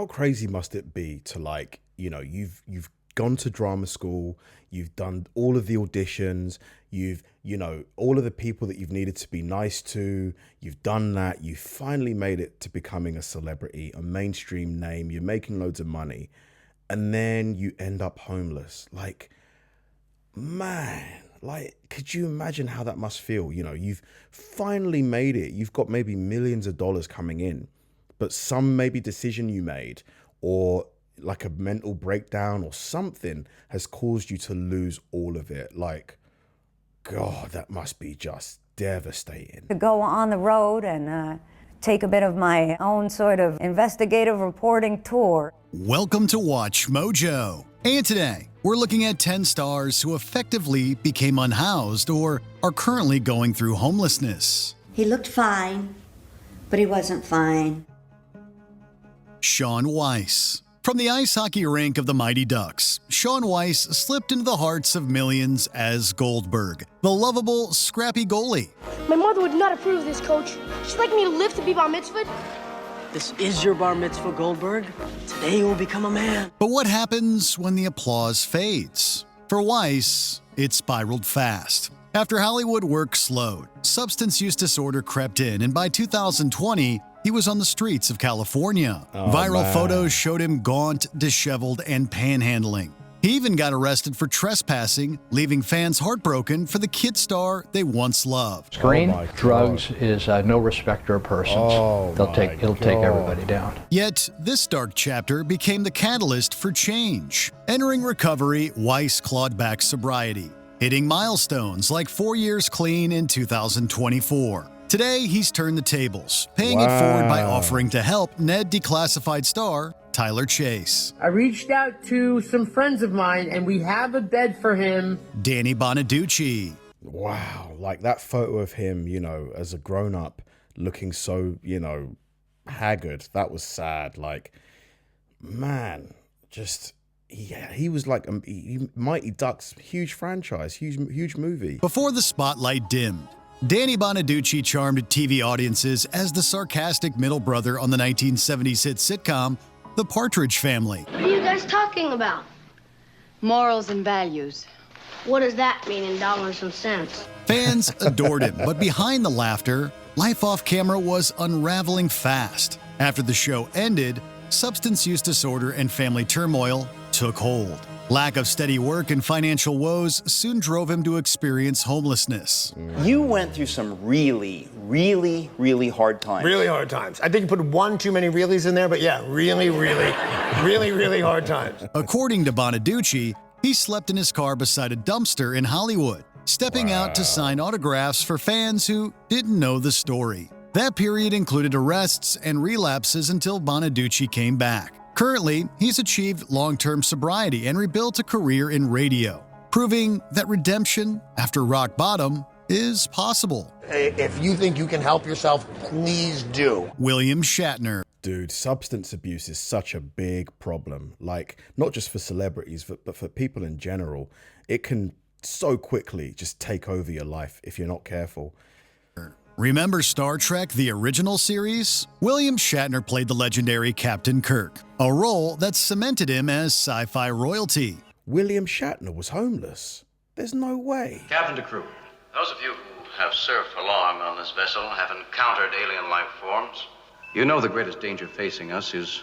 How crazy must it be to like, you've gone to drama school, you've done all of the auditions, all of the people that you've needed to be nice to, you've done that, you finally made it to becoming a celebrity, a mainstream name, you're making loads of money, and then you end up homeless. Like, man, like, could you imagine how that must feel? You've finally made it, you've got maybe millions of dollars coming in, but some maybe decision you made or like a mental breakdown or something has caused you to lose all of it. Like, God, that must be just devastating. To go on the road and take a bit of my own sort of investigative reporting tour. Welcome to Watch Mojo. And today, we're looking at 10 stars who effectively became unhoused or are currently going through homelessness. He looked fine, but he wasn't fine. Shaun Weiss. From the ice hockey rink of the Mighty Ducks, Shaun Weiss slipped into the hearts of millions as Goldberg, the lovable, scrappy goalie. My mother would not approve of this, Coach. She'd like me to live to be bar mitzvahed. This is your bar mitzvah, Goldberg. Today you will become a man. But what happens when the applause fades? For Weiss, it spiraled fast. After Hollywood work slowed, substance use disorder crept in, and by 2020, he was on the streets of California. Viral photos showed him gaunt, disheveled, and panhandling. He even got arrested for trespassing, leaving fans heartbroken for the kid star they once loved. Screen, drugs is no respecter of persons. It'll take everybody down. Yet, this dark chapter became the catalyst for change. Entering recovery, Weiss clawed back sobriety, hitting milestones like 4 years clean in 2024. Today, he's turned the tables, paying it forward by offering to help Ned declassified star Tyler Chase. I reached out to some friends of mine, and we have a bed for him. Danny Bonaduce. Wow, like that photo of him, as a grown-up, looking so, haggard. That was sad. Like, man, just... Yeah, he was like Mighty Ducks, huge franchise, huge movie. Before the spotlight dimmed, Danny Bonaduce charmed TV audiences as the sarcastic middle brother on the 1970s hit sitcom, The Partridge Family. What are you guys talking about? Morals and values. What does that mean in dollars and cents? Fans adored him, but behind the laughter, life off camera was unraveling fast. After the show ended, substance use disorder and family turmoil took hold. Lack of steady work and financial woes soon drove him to experience homelessness. You went through some really hard times. Really hard times. I think you put one too many reallys in there, but yeah, really hard times. According to Bonaduce, he slept in his car beside a dumpster in Hollywood, stepping out to sign autographs for fans who didn't know the story. That period included arrests and relapses until Bonaduce came back. Currently, he's achieved long-term sobriety and rebuilt a career in radio, proving that redemption after rock bottom is possible. If you think you can help yourself, please do. William Shatner. Dude, substance abuse is such a big problem. Like, not just for celebrities, but for people in general. It can so quickly just take over your life if you're not careful. Remember Star Trek, the original series? William Shatner played the legendary Captain Kirk, a role that cemented him as sci-fi royalty. William Shatner was homeless. There's no way. Captain to crew, those of you who have served for long on this vessel have encountered alien life forms. You know the greatest danger facing us is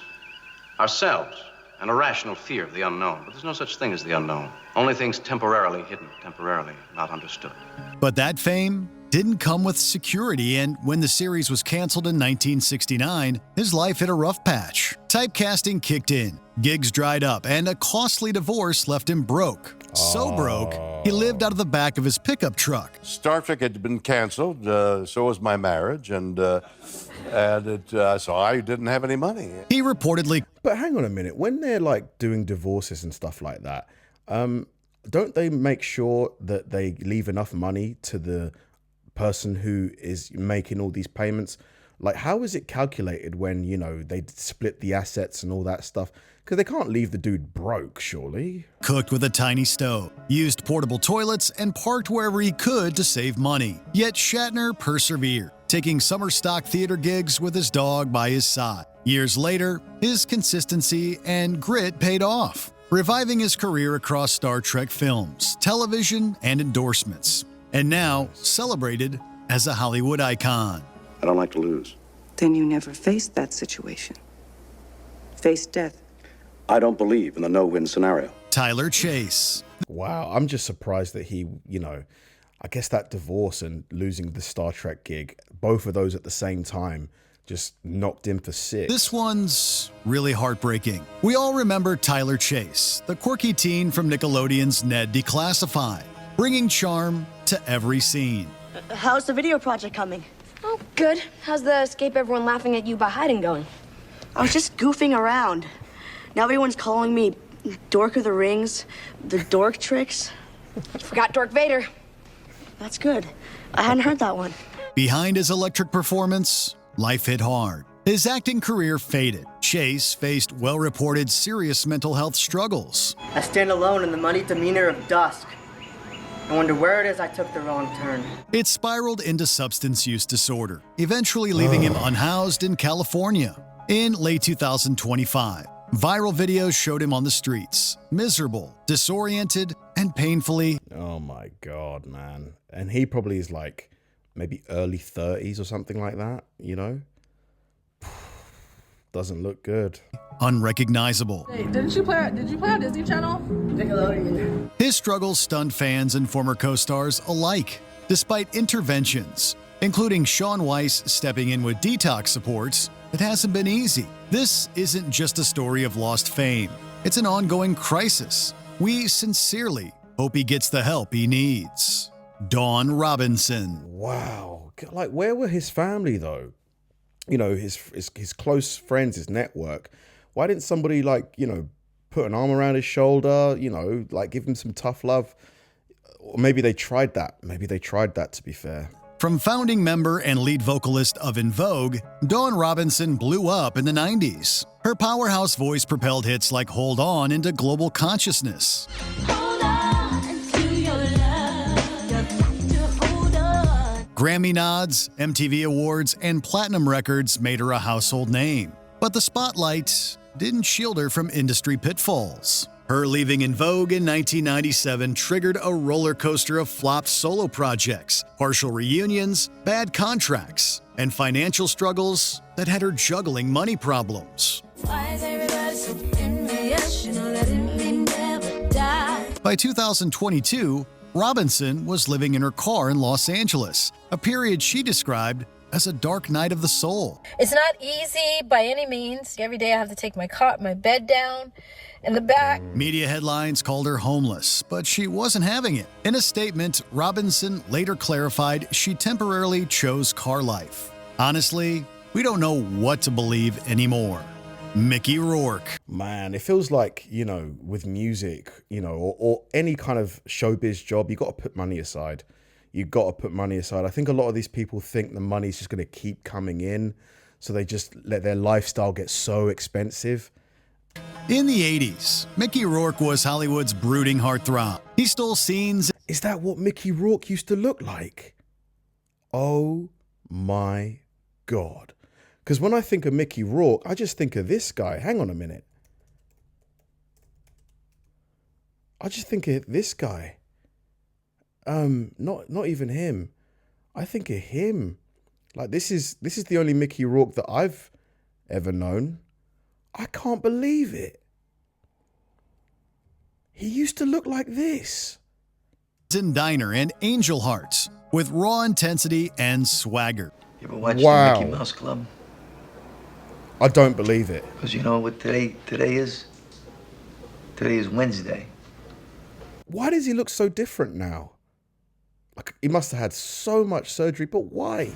ourselves, an irrational fear of the unknown. But there's no such thing as the unknown. Only things temporarily hidden, temporarily not understood. But that fame didn't come with security, and when the series was canceled in 1969, his life hit a rough patch. Typecasting kicked in, gigs dried up, and a costly divorce left him broke. So broke, he lived out of the back of his pickup truck. Star Trek had been canceled, so was my marriage, so I didn't have any money. He reportedly... But hang on a minute, when they're like doing divorces and stuff like that, don't they make sure that they leave enough money to the person who is making all these payments? Like, how is it calculated when, they split the assets and all that stuff? Because they can't leave the dude broke, surely. Cooked with a tiny stove, used portable toilets, and parked wherever he could to save money. Yet Shatner persevered, taking summer stock theater gigs with his dog by his side. Years later, his consistency and grit paid off, reviving his career across Star Trek films, television, and endorsements, and now celebrated as a Hollywood icon. I don't like to lose. Then you never faced that situation. Faced death. I don't believe in the no-win scenario. Tyler Chase. Wow, I'm just surprised that he, I guess that divorce and losing the Star Trek gig, both of those at the same time, just knocked him for 6. This one's really heartbreaking. We all remember Tyler Chase, the quirky teen from Nickelodeon's Ned Declassified, bringing charm to every scene. How's the video project coming? Oh, good. How's the escape everyone laughing at you by hiding going? I was just goofing around. Now everyone's calling me Dork of the Rings, the Dork Tricks. You forgot Dork Vader. That's good. I hadn't heard that one. Behind his electric performance, life hit hard. His acting career faded. Chase faced well-reported serious mental health struggles. I stand alone in the muddy demeanor of dusk. I wonder where it is I took the wrong turn. It spiraled into substance use disorder, eventually leaving him unhoused in California. In late 2025, viral videos showed him on the streets, miserable, disoriented, and painfully. Oh my God, man. And he probably is like maybe early 30s or something like that, Doesn't look good. Unrecognizable. Hey, did you play on Disney Channel? Nickelodeon. His struggles stunned fans and former co-stars alike, despite interventions, including Shaun Weiss stepping in with detox supports. It hasn't been easy. This isn't just a story of lost fame. It's an ongoing crisis. We sincerely hope he gets the help he needs. Dawn Robinson. Wow. Like, where were his family, though? His close friends, his network. Why didn't somebody, put an arm around his shoulder, give him some tough love? Or maybe they tried that. To be fair. From founding member and lead vocalist of In Vogue, Dawn Robinson blew up in the 90s. Her powerhouse voice propelled hits like Hold On into global consciousness. Hold on to your love. You've got to hold on. Grammy nods, MTV Awards, and platinum records made her a household name. But the spotlight didn't shield her from industry pitfalls. Her leaving In Vogue in 1997 triggered a roller coaster of flopped solo projects, partial reunions, bad contracts, and financial struggles that had her juggling money problems. Why is everybody so envious? You know that it may never die. By 2022, Robinson was living in her car in Los Angeles, a period she described as a dark night of the soul. It's not easy by any means. Every day I have to take my bed down in the back. Media headlines called her homeless, but she wasn't having it. In a statement, Robinson later clarified she temporarily chose car life. Honestly, we don't know what to believe anymore. Mickey Rourke. Man, it feels like, with music, or any kind of showbiz job, you got to put money aside. I think a lot of these people think the money's just going to keep coming in, so they just let their lifestyle get so expensive. In the 80s, Mickey Rourke was Hollywood's brooding heartthrob. He stole scenes. Is that what Mickey Rourke used to look like? Oh my God. Because when I think of Mickey Rourke, I just think of this guy. Hang on a minute. I just think of this guy. Not even him. I think of him. Like, this is the only Mickey Rourke that I've ever known. I can't believe it. He used to look like this. Diner and Angel Hearts with raw intensity and swagger. You ever watched the Mickey Mouse Club? I don't believe it. Because you know what today is? Today is Wednesday. Why does he look so different now? Like, he must have had so much surgery, but why?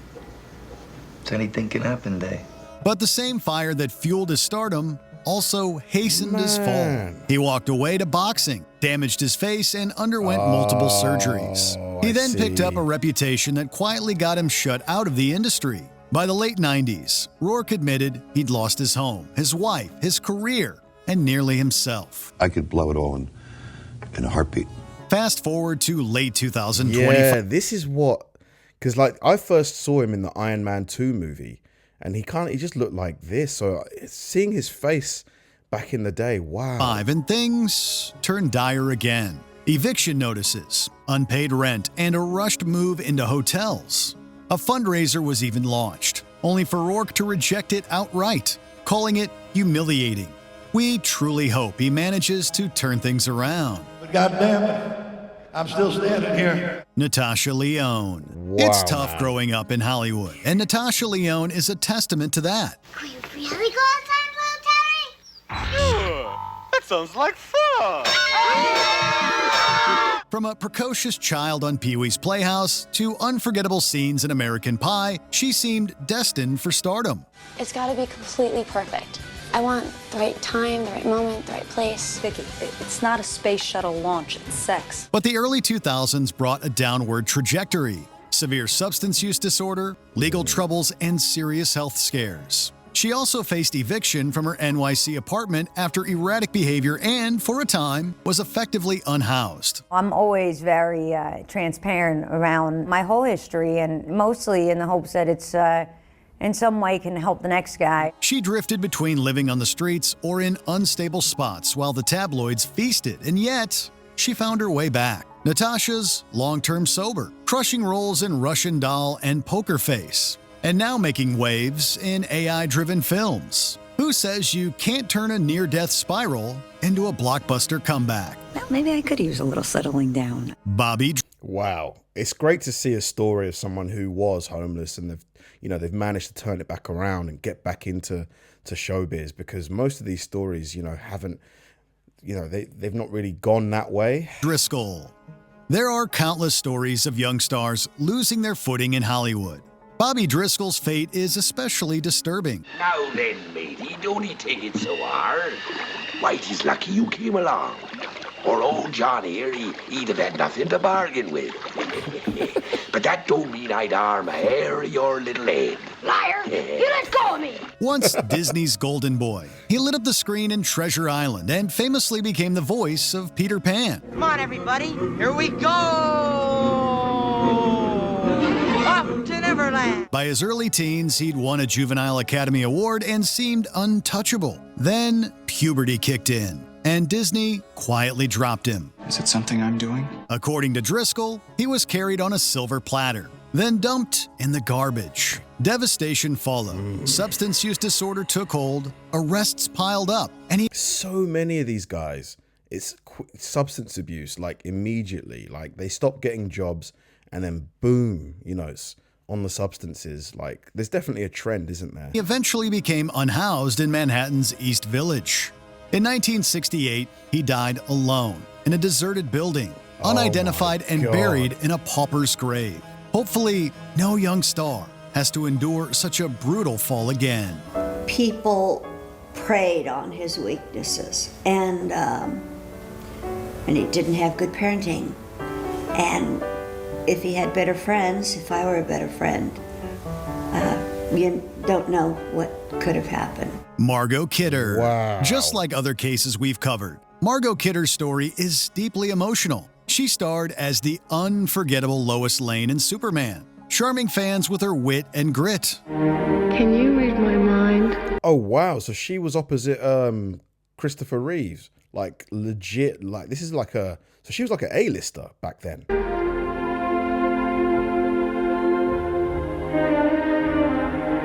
It's anything can happen day. But the same fire that fueled his stardom also hastened his fall. He walked away to boxing, damaged his face, and underwent multiple surgeries. He then picked up a reputation that quietly got him shut out of the industry. By the late 90s, Rourke admitted he'd lost his home, his wife, his career, and nearly himself. I could blow it all in a heartbeat. Fast forward to late 2025. Yeah, this is what... Because, I first saw him in the Iron Man 2 movie, and he just looked like this. So seeing his face back in the day, wow. 5, and things turned dire again. Eviction notices, unpaid rent, and a rushed move into hotels. A fundraiser was even launched, only for Rourke to reject it outright, calling it humiliating. We truly hope he manages to turn things around. But goddamn it, I'm still standing here. Natasha Lyonne. Wow, It's tough man. growing up in Hollywood, and Natasha Lyonne is a testament to that. Could you really go outside, little Terry? Sure. That sounds like fun. From a precocious child on Pee-wee's Playhouse to unforgettable scenes in American Pie, she seemed destined for stardom. It's got to be completely perfect. I want the right time, the right moment, the right place. Vicky, it's not a space shuttle launch, it's sex. But the early 2000s brought a downward trajectory. Severe substance use disorder, legal troubles, and serious health scares. She also faced eviction from her NYC apartment after erratic behavior and, for a time, was effectively unhoused. I'm always very transparent around my whole history, and mostly in the hopes that it's in some way can help the next guy. She drifted between living on the streets or in unstable spots while the tabloids feasted, and yet she found her way back. Natasha's long-term sober, crushing roles in Russian Doll and Poker Face, and now making waves in AI-driven films. Who says you can't turn a near-death spiral into a blockbuster comeback? Well, maybe I could use a little settling down. Bobby. Wow. It's great to see a story of someone who was homeless and they've managed to turn it back around and get back into showbiz, because most of these stories, haven't, they've not really gone that way. Driscoll. There are countless stories of young stars losing their footing in Hollywood. Bobby Driscoll's fate is especially disturbing. Now then, matey, don't he take it so hard? Whitey's lucky you came along. Or old John here, he'd have had nothing to bargain with. But that don't mean I'd harm a hair of your little head. Liar! You let go of me! Once Disney's golden boy, he lit up the screen in Treasure Island and famously became the voice of Peter Pan. Come on, everybody. Here we go! Off to Neverland! By his early teens, he'd won a Juvenile Academy Award and seemed untouchable. Then puberty kicked in, and Disney quietly dropped him. Is it something I'm doing? According to Driscoll, he was carried on a silver platter, then dumped in the garbage. Devastation followed. Substance use disorder took hold, arrests piled up, and so many of these guys, it's substance abuse, like immediately, like they stop getting jobs and then boom, it's on the substances. Like there's definitely a trend, isn't there? he eventually became unhoused in Manhattan's East Village. In 1968, he died alone in a deserted building, unidentified and buried in a pauper's grave. Hopefully, no young star has to endure such a brutal fall again. People preyed on his weaknesses, and he didn't have good parenting. And if he had better friends, if I were a better friend, you don't know what could have happened. Margot Kidder. Wow. Just like other cases we've covered, Margot Kidder's story is deeply emotional. She starred as the unforgettable Lois Lane in Superman, charming fans with her wit and grit. Can you read my mind? Oh, wow. So she was opposite Christopher Reeves. Like legit, like this is like so she was like an A-lister back then.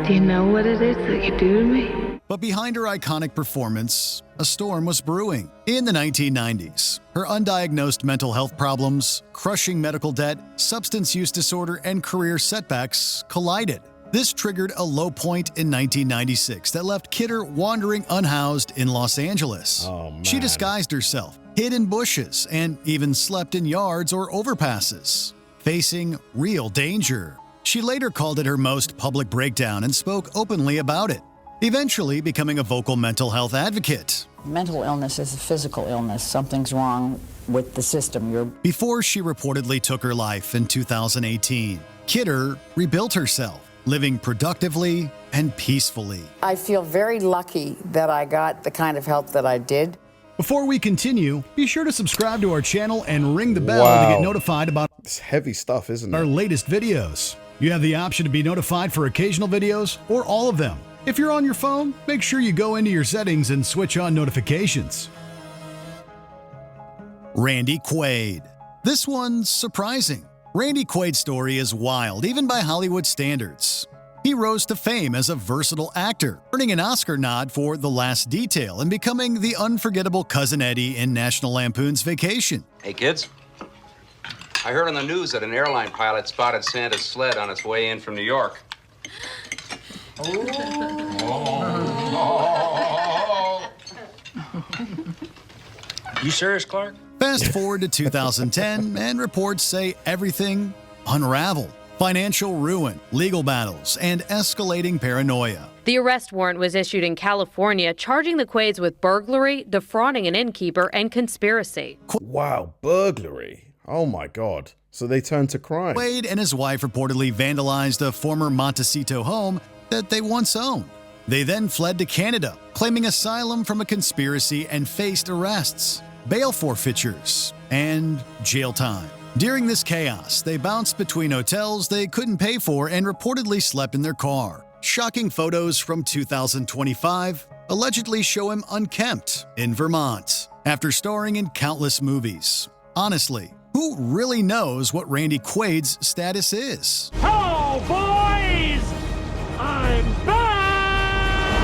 Do you know what it is that you do to me? But behind her iconic performance, a storm was brewing. In the 1990s, her undiagnosed mental health problems, crushing medical debt, substance use disorder, and career setbacks collided. This triggered a low point in 1996 that left Kidder wandering unhoused in Los Angeles. Oh, man. She disguised herself, hid in bushes, and even slept in yards or overpasses, facing real danger. She later called it her most public breakdown and spoke openly about it, eventually becoming a vocal mental health advocate. Mental illness is a physical illness. Something's wrong with the system. Before she reportedly took her life in 2018, Kidder rebuilt herself, living productively and peacefully. I feel very lucky that I got the kind of help that I did. Before we continue, be sure to subscribe to our channel and ring the bell to get notified about it's heavy stuff, isn't it? Our latest videos. You have the option to be notified for occasional videos or all of them. If you're on your phone, make sure you go into your settings and switch on notifications. Randy Quaid. This one's surprising. Randy Quaid's story is wild, even by Hollywood standards. He rose to fame as a versatile actor, earning an Oscar nod for The Last Detail and becoming the unforgettable Cousin Eddie in National Lampoon's Vacation. Hey, kids. I heard on the news that an airline pilot spotted Santa's sled on its way in from New York. You serious, Clark? Fast forward to 2010, and reports say everything unraveled. Financial ruin, legal battles, and escalating paranoia. The arrest warrant was issued in California, charging the Quaids with burglary, defrauding an innkeeper, and conspiracy. Wow, burglary. Oh my God. So they turned to crime. Quaid and his wife reportedly vandalized a former Montecito home that they once owned. They then fled to Canada, claiming asylum from a conspiracy and faced arrests, bail forfeitures, and jail time. During this chaos, they bounced between hotels they couldn't pay for and reportedly slept in their car. Shocking photos from 2025 allegedly show him unkempt in Vermont after starring in countless movies. Honestly, who really knows what Randy Quaid's status is? Hello, boys! I'm back!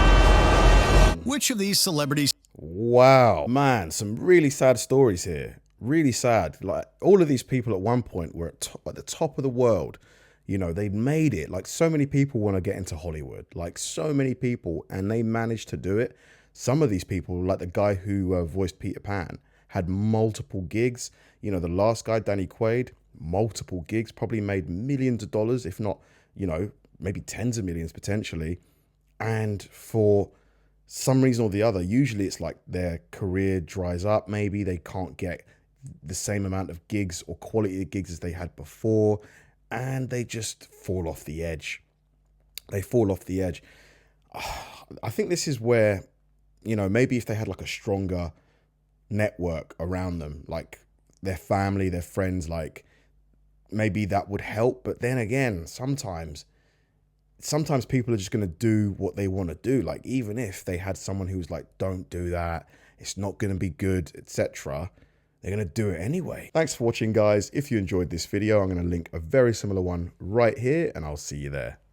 Which of these celebrities? Wow, man, some really sad stories here. Really sad. Like, all of these people at one point were at the top of the world. You know, they made it. Like, so many people want to get into Hollywood. Like, so many people, and they managed to do it. Some of these people, like the guy who voiced Peter Pan, had multiple gigs. You know, the last guy, Danny Quaid, multiple gigs, probably made millions of dollars, if not, you know, maybe tens of millions potentially. And for some reason or the other, usually it's like their career dries up. Maybe they can't get the same amount of gigs or quality of gigs as they had before, and they just fall off the edge. They fall off the edge. I think this is where, you know, maybe if they had like a stronger network around them, like their family, their friends, like maybe that would help. But then again, sometimes people are just going to do what they want to do. Like, even if they had someone who's like, don't do that, it's not going to be good, etc., they're going to do it anyway. Thanks for watching, guys. If you enjoyed this video, I'm going to link a very similar one right here, and I'll see you there.